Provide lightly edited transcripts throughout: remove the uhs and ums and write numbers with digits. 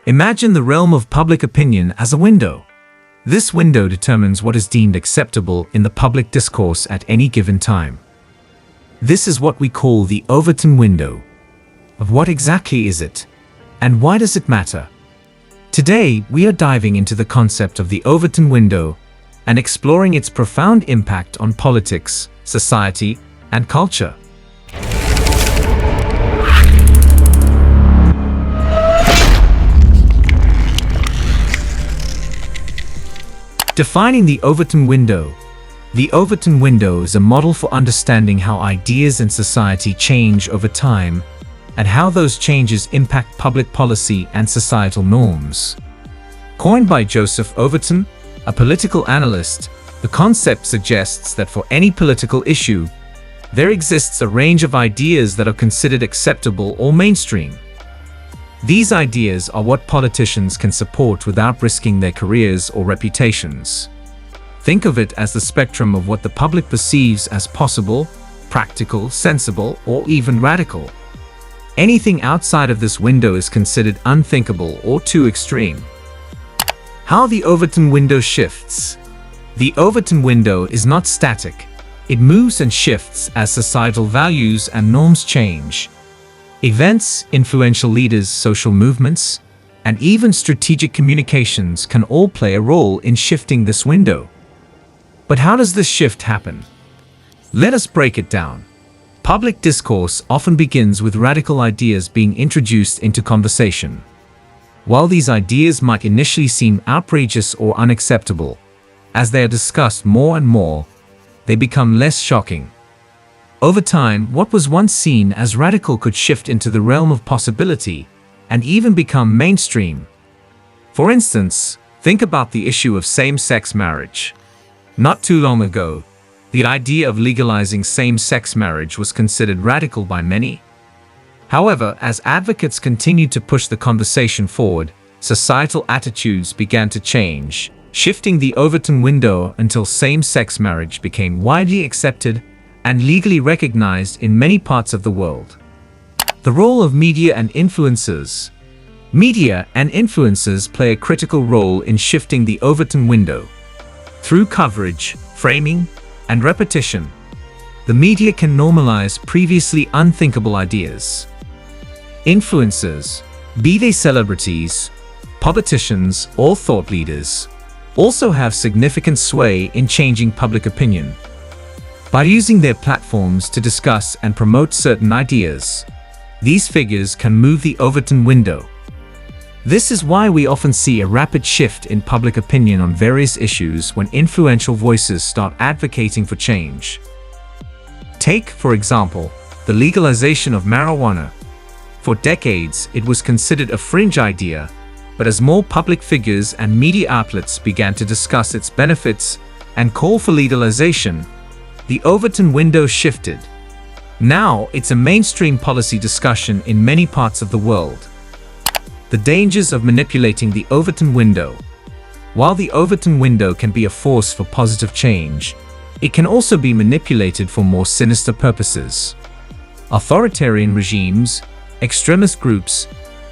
Imagine the realm of public opinion as a window. This window determines what is deemed acceptable in the public discourse at any given time. This is what we call the Overton window. Of what exactly is it? And why does it matter? Today, we are diving into the concept of the Overton window and exploring its profound impact on politics, society, and culture. Defining the Overton window. The Overton window is a model for understanding how ideas in society change over time and how those changes impact public policy and societal norms. Coined by Joseph Overton, a political analyst, the concept suggests that for any political issue, there exists a range of ideas that are considered acceptable or mainstream. These ideas are what politicians can support without risking their careers or reputations. Think of it as the spectrum of what the public perceives as possible, practical, sensible, or even radical. Anything outside of this window is considered unthinkable or too extreme. How the Overton window shifts. The Overton window is not static. It moves and shifts as societal values and norms change. Events, influential leaders, social movements, and even strategic communications can all play a role in shifting this window. But how does this shift happen? Let us break it down. Public discourse often begins with radical ideas being introduced into conversation. While these ideas might initially seem outrageous or unacceptable, as they are discussed more and more, they become less shocking. Over time, what was once seen as radical could shift into the realm of possibility and even become mainstream. For instance, think about the issue of same-sex marriage. Not too long ago, the idea of legalizing same-sex marriage was considered radical by many. However, as advocates continued to push the conversation forward, societal attitudes began to change, shifting the Overton window until same-sex marriage became widely accepted and legally recognized in many parts of the world. The role of media and influencers. Media and influencers play a critical role in shifting the Overton window. Through coverage, framing, and repetition, the media can normalize previously unthinkable ideas. Influencers, be they celebrities, politicians, or thought leaders, also have significant sway in changing public opinion. By using their platforms to discuss and promote certain ideas, these figures can move the Overton window. This is why we often see a rapid shift in public opinion on various issues when influential voices start advocating for change. Take, for example, the legalization of marijuana. For decades, it was considered a fringe idea, but as more public figures and media outlets began to discuss its benefits and call for legalization, the Overton window shifted. Now, it's a mainstream policy discussion in many parts of the world. The dangers of manipulating the Overton window. While the Overton window can be a force for positive change, it can also be manipulated for more sinister purposes. Authoritarian regimes, extremist groups,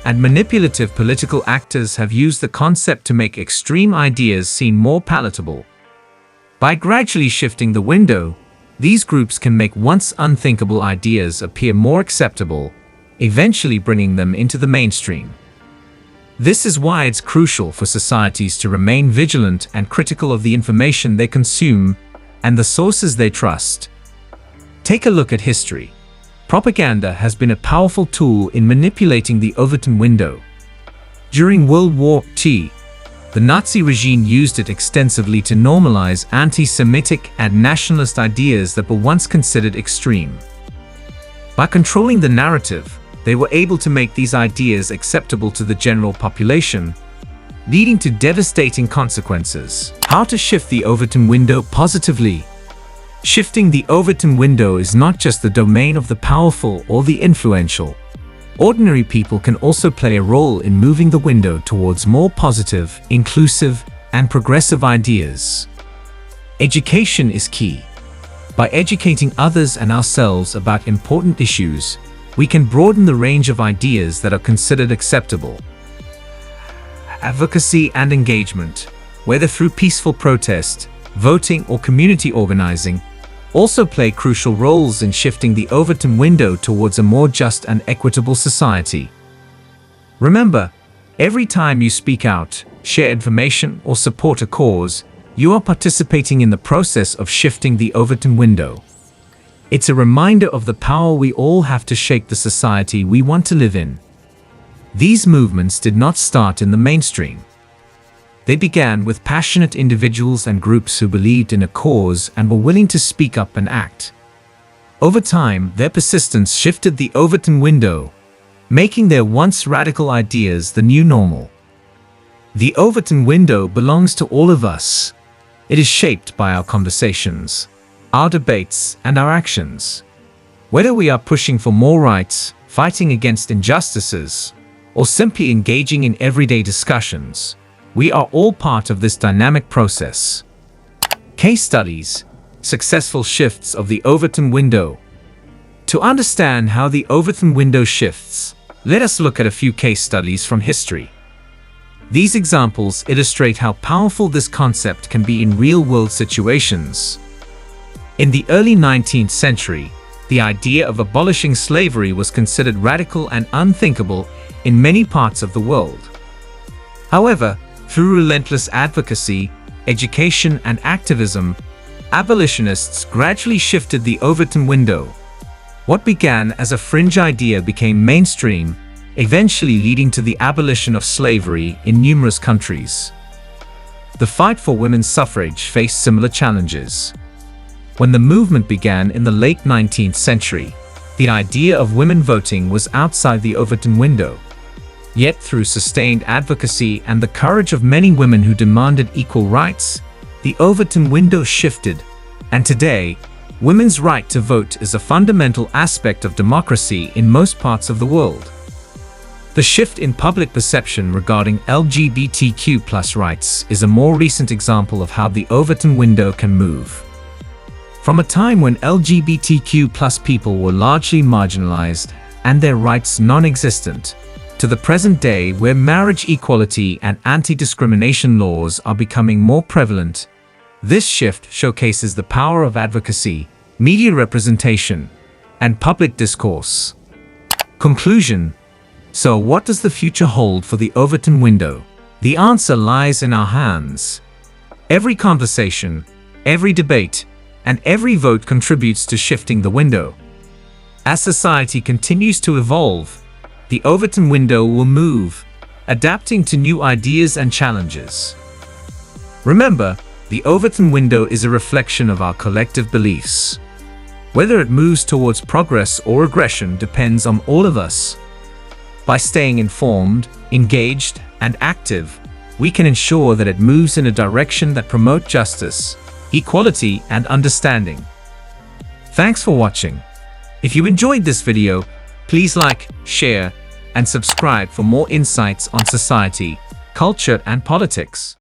and manipulative political actors have used the concept to make extreme ideas seem more palatable. By gradually shifting the window, these groups can make once unthinkable ideas appear more acceptable, eventually bringing them into the mainstream. This is why it's crucial for societies to remain vigilant and critical of the information they consume and the sources they trust. Take a look at history. Propaganda has been a powerful tool in manipulating the Overton window. During World War II, the Nazi regime used it extensively to normalize anti-Semitic and nationalist ideas that were once considered extreme. By controlling the narrative, they were able to make these ideas acceptable to the general population, leading to devastating consequences. How to shift the Overton window positively. Shifting the Overton window is not just the domain of the powerful or the influential. Ordinary people can also play a role in moving the window towards more positive, inclusive, and progressive ideas. Education is key. By educating others and ourselves about important issues, we can broaden the range of ideas that are considered acceptable. advocacy and engagement, whether through peaceful protest, voting, or community organizing, also play crucial roles in shifting the Overton window towards a more just and equitable society. Remember, every time you speak out, share information, or support a cause, you are participating in the process of shifting the Overton window. It's a reminder of the power we all have to shape the society we want to live in. These movements did not start in the mainstream. They began with passionate individuals and groups who believed in a cause and were willing to speak up and act. Over time, their persistence shifted the Overton window, making their once radical ideas the new normal. The Overton window belongs to all of us. It is shaped by our conversations, our debates, and our actions. Whether we are pushing for more rights, fighting against injustices, or simply engaging in everyday discussions, we are all part of this dynamic process. Case studies: successful shifts of the Overton window. To understand how the Overton window shifts, let us look at a few case studies from history. These examples illustrate how powerful this concept can be in real-world situations. In the early 19th century, the idea of abolishing slavery was considered radical and unthinkable in many parts of the world. However, through relentless advocacy, education, and activism, abolitionists gradually shifted the Overton window. What began as a fringe idea became mainstream, eventually leading to the abolition of slavery in numerous countries. The fight for women's suffrage faced similar challenges. When the movement began in the late 19th century, the idea of women voting was outside the Overton window. Yet through sustained advocacy and the courage of many women who demanded equal rights, the Overton window shifted, and today, women's right to vote is a fundamental aspect of democracy in most parts of the world. The shift in public perception regarding LGBTQ+ rights is a more recent example of how the Overton window can move. From a time when LGBTQ+ people were largely marginalized and their rights non-existent, to the present day where marriage equality and anti-discrimination laws are becoming more prevalent, this shift showcases the power of advocacy, media representation, and public discourse. Conclusion: so what does the future hold for the Overton window? The answer lies in our hands. Every conversation, every debate, and every vote contributes to shifting the window. As society continues to evolve, the Overton window will move, adapting to new ideas and challenges. Remember, the Overton window is a reflection of our collective beliefs. Whether it moves towards progress or aggression depends on all of us. By staying informed, engaged, and active, we can ensure that it moves in a direction that promotes justice, equality, and understanding. Thanks for watching. If you enjoyed this video, please like, share, and subscribe for more insights on society, culture, and politics.